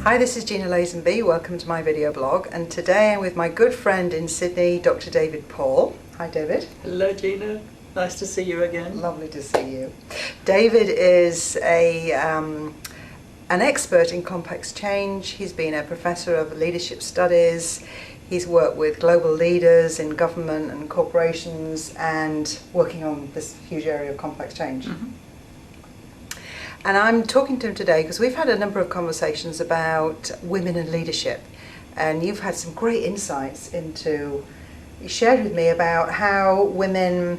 Hi, this is Gina Lazenby. Welcome to my video blog, and today I'm with my good friend in Sydney, Dr. David Paul. Hi, David. Hello, Gina. Nice to see you again. Lovely to see you. David is an expert in complex change. He's been a professor of leadership studies. He's worked with global leaders in government and corporations and working on this huge area of complex change. Mm-hmm. And I'm talking to him today because we've had a number of conversations about women and leadership, and you've had some great insights into, you shared with me about how women,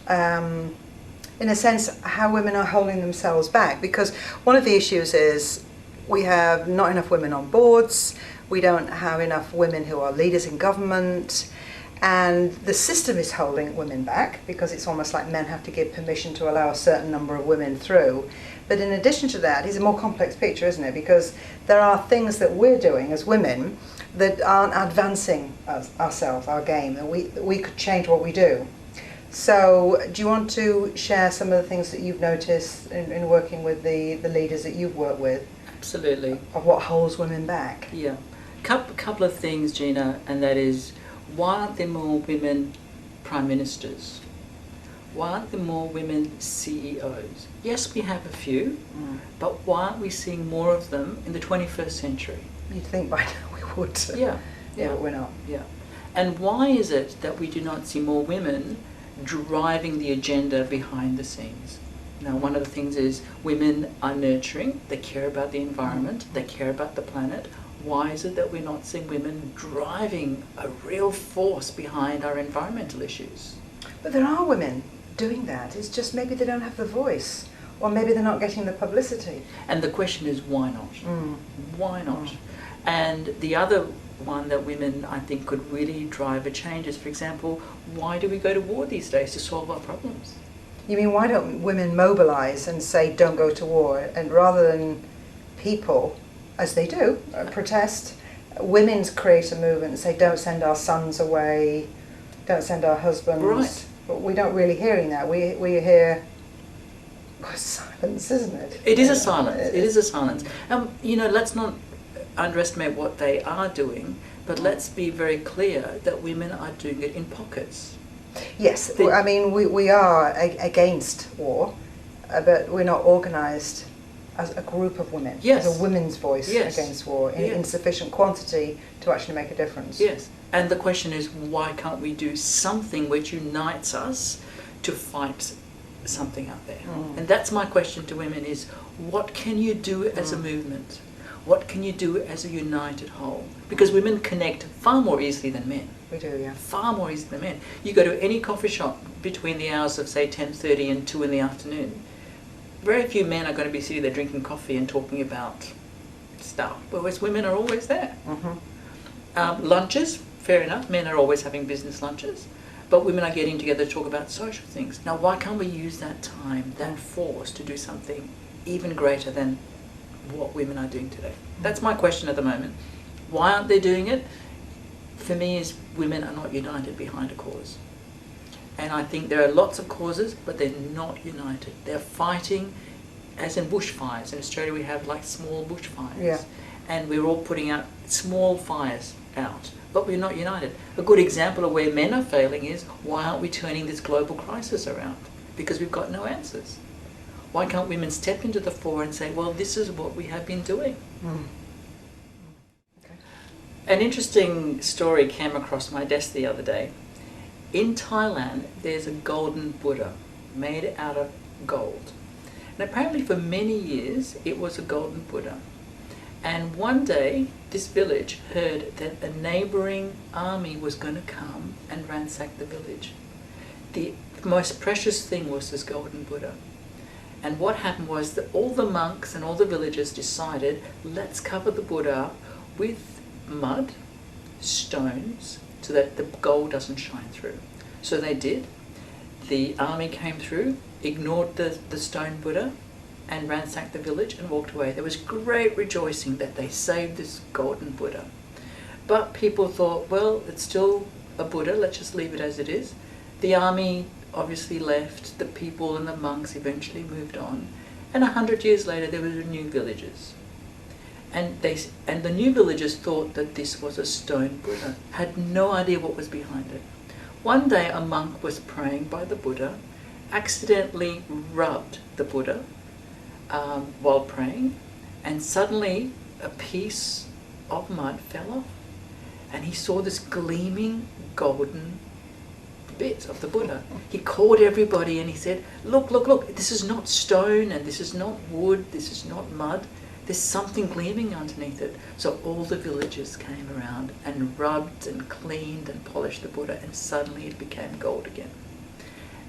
in a sense, how women are holding themselves back, because one of the issues is we have not enough women on boards, we don't have enough women who are leaders in government, and the system is holding women back because it's almost like men have to give permission to allow a certain number of women through. But in addition to that, it's a more complex picture, isn't it? Because there are things that we're doing as women that aren't advancing ourselves, our game, and we could change what we do. So do you want to share some of the things that you've noticed in working with the leaders that you've worked with? Absolutely. Of what holds women back? Yeah. Couple of things, Gina, and that is, why aren't there more women prime ministers? Why aren't there more women CEOs? Yes, we have a few, but why aren't we seeing more of them in the 21st century? You'd think by now we would. Yeah. But we're not. Yeah. And why is it that we do not see more women driving the agenda behind the scenes? Now, one of the things is women are nurturing, they care about the environment, they care about the planet. Why is it that we're not seeing women driving a real force behind our environmental issues? But there are women doing that. It's just maybe they don't have the voice, or maybe they're not getting the publicity. And the question is, why not? Why not? And the other one that women, I think, could really drive a change is, for example, why do we go to war these days to solve our problems? You mean, why don't women mobilise and say don't go to war, and rather than people, as they do, protest, women create a movement and say don't send our sons away, don't send our husbands. Right. But we don't really hearing that. We hear silence, isn't it? It is a silence. It is a silence. Let's not underestimate what they are doing, but let's be very clear that women are doing it in pockets. Yes, I mean, we are against war, but we're not organised as a group of women, yes, as a women's voice, yes, against war in sufficient quantity to actually make a difference. Yes, and the question is, why can't we do something which unites us to fight something out there? And that's my question to women is, what can you do as a movement? What can you do as a united whole? Because women connect far more easily than men. We do, yeah. Far more easily than men. You go to any coffee shop between the hours of, say, 10:30 and 2 in the afternoon, very few men are going to be sitting there drinking coffee and talking about stuff, whereas women are always there. Lunches, fair enough, men are always having business lunches, but women are getting together to talk about social things. Now, why can't we use that time, that force, to do something even greater than what women are doing today? That's my question at the moment. Why aren't they doing it? For me, is women are not united behind a cause. And I think there are lots of causes, but they're not united. They're fighting, as in bushfires. In Australia we have like small bushfires. Yeah. And we're all putting out small fires out, but we're not united. A good example of where men are failing is, why aren't we turning this global crisis around? Because we've got no answers. Why can't women step into the fore and say, well, this is what we have been doing? Okay. An interesting story came across my desk the other day. In Thailand, there's a golden Buddha made out of gold. And apparently for many years, it was a golden Buddha. And one day, this village heard that a neighbouring army was going to come and ransack the village. The most precious thing was this golden Buddha. And what happened was that all the monks and all the villagers decided, let's cover the Buddha up with mud, stones, so that the gold doesn't shine through. So they did. The army came through, ignored the stone Buddha, and ransacked the village and walked away. There was great rejoicing that they saved this golden Buddha. But people thought, well, it's still a Buddha, let's just leave it as it is. The army obviously left, the people and the monks eventually moved on, and 100 years later there were new villagers. And the new villagers thought that this was a stone Buddha, had no idea what was behind it. One day a monk was praying by the Buddha, accidentally rubbed the Buddha while praying, and suddenly a piece of mud fell off, and he saw this gleaming golden bit of the Buddha. He called everybody and he said, look, look, look, this is not stone and this is not wood, this is not mud. There's something gleaming underneath it. So all the villagers came around and rubbed and cleaned and polished the Buddha, and suddenly it became gold again.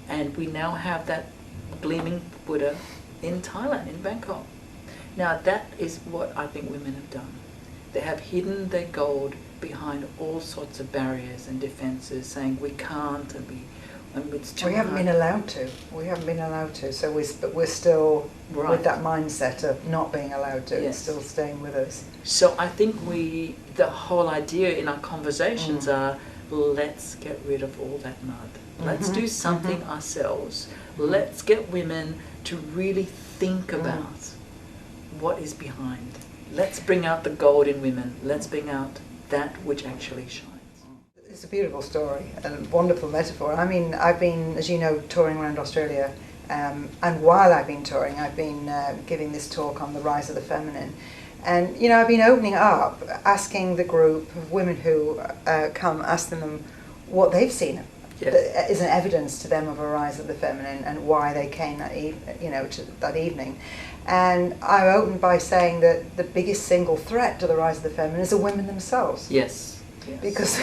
And we now have that gleaming Buddha in Thailand, in Bangkok. Now that is what I think women have done. They have hidden their gold behind all sorts of barriers and defences, saying we can't and it's too We haven't hard. been allowed to. We haven't been allowed to. So we're still Right. with that mindset of not being allowed to. Yes. It's still staying with us. So I think the whole idea in our conversations are, let's get rid of all that mud. Let's do something ourselves. Let's get women to really think about what is behind. Let's bring out the gold in women. Let's bring out that which actually shines. It's a beautiful story and a wonderful metaphor. I mean, I've been, as you know, touring around Australia, and while I've been touring, I've been giving this talk on the rise of the feminine. And, you know, I've been opening up, asking the group of women who come, asking them what they've seen that is an evidence to them of a rise of the feminine and why they came that that evening. And I opened by saying that the biggest single threat to the rise of the feminine is the women themselves. Yes. Yes. Because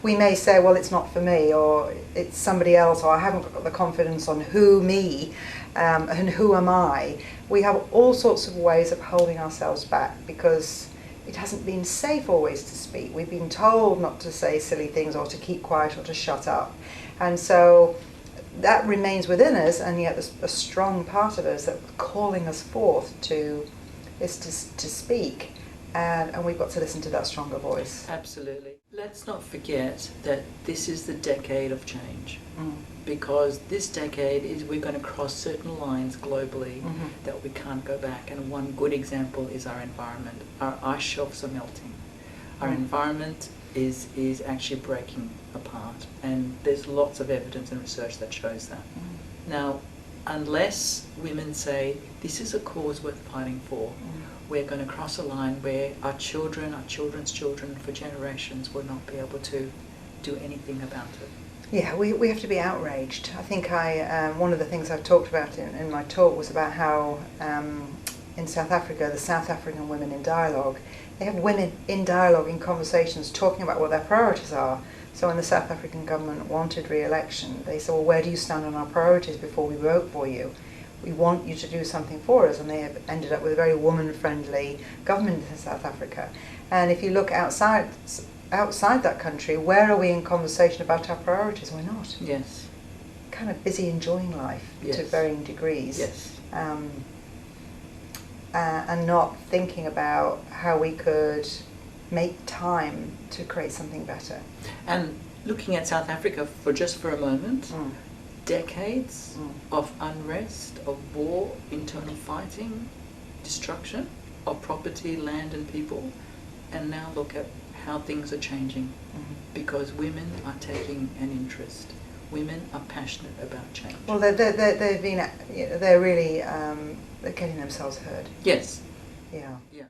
we may say, well, it's not for me, or it's somebody else, or I haven't got the confidence on me, and who am I. We have all sorts of ways of holding ourselves back because it hasn't been safe always to speak. We've been told not to say silly things or to keep quiet or to shut up. And so that remains within us, and yet there's a strong part of us that's calling us forth to speak. And we've got to listen to that stronger voice. Absolutely. Let's not forget that this is the decade of change, because this decade is we're going to cross certain lines globally that we can't go back. And one good example is our environment. Our ice shelves are melting. Our environment is actually breaking apart, and there's lots of evidence and research that shows that. Now, unless women say this is a cause worth fighting for, we're going to cross a line where our children, our children's children, for generations will not be able to do anything about it. Yeah, we have to be outraged. I think one of the things I've talked about in my talk was about how in South Africa, the South African women in dialogue, they have women in dialogue, in conversations, talking about what their priorities are. So when the South African government wanted re-election, they said, well, where do you stand on our priorities before we vote for you? We want you to do something for us. And they have ended up with a very woman-friendly government in South Africa. And if you look outside that country, where are we in conversation about our priorities? We're not. Yes. Kind of busy enjoying life to varying degrees. Yes. And not thinking about how we could make time to create something better. And looking at South Africa for a moment, decades of unrest, of war, internal fighting, destruction of property, land and people, and now look at how things are changing because women are taking an interest. Women are passionate about change. Well, they're really they're getting themselves heard. Yes. Yeah. Yeah.